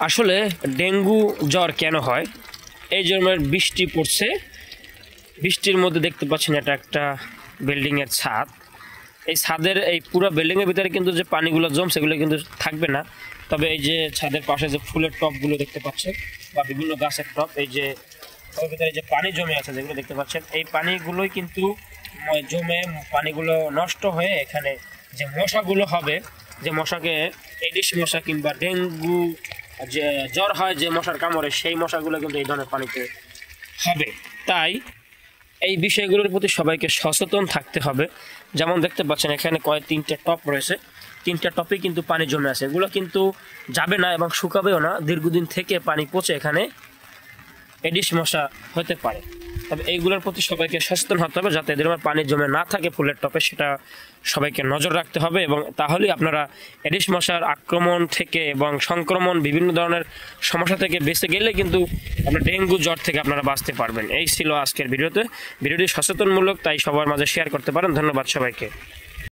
আসলে ডেঙ্গু জ্বর কেন হয়? এই জন্যের বৃষ্টি পড়ছে, বৃষ্টির মধ্যে দেখতে পাচ্ছেন এটা একটা বিল্ডিংয়ের ছাদ। এই ছাদের এই পুরো বিল্ডিংয়ের ভিতরে কিন্তু যে পানিগুলো জমছে সেগুলো কিন্তু থাকবে না, তবে এই যে ছাদের পাশে যে ফুলের টবগুলো দেখতে পাচ্ছেন বা বিভিন্ন গাছের টব, এই যে ওর ভিতরে যে পানি জমে আছে যেগুলো দেখতে পাচ্ছেন, এই পানিগুলোই কিন্তু জমে পানিগুলো নষ্ট হয়ে এখানে যে মশাগুলো হবে, যে মশাকে এডিস মশা কিংবা ডেঙ্গু যে জ্বর হয় যে মশার কামড়ে, সেই মশাগুলো কিন্তু এই ধরনের পানিতে হবে। তাই এই বিষয়গুলোর প্রতি সবাইকে সচেতন থাকতে হবে। যেমন দেখতে পাচ্ছেন এখানে তিনটে টপ রয়েছে, তিনটা টপে কিন্তু পানি জমে আছে, এগুলো কিন্তু যাবে না এবং শুকাবেও না, দীর্ঘদিন থেকে পানি পচে এখানে এডিস মশা হতে পারে। তবে এইগুলোর প্রতি সবাইকে সচেতন হতে হবে যাতে এদের পানি জমে না থাকে ফুলের টপে, সেটা সবাইকে নজর রাখতে হবে এবং তাহলেই আপনারা এডিস মশার আক্রমণ থেকে এবং সংক্রমণ বিভিন্ন ধরনের সমস্যা থেকে বেঁচে গেলে কিন্তু আপনার ডেঙ্গু জ্বর থেকে আপনারা বাঁচতে পারবেন। এই ছিল আজকের ভিডিওটি সচেতনমূলক, তাই সবার মাঝে শেয়ার করতে পারেন। ধন্যবাদ সবাইকে।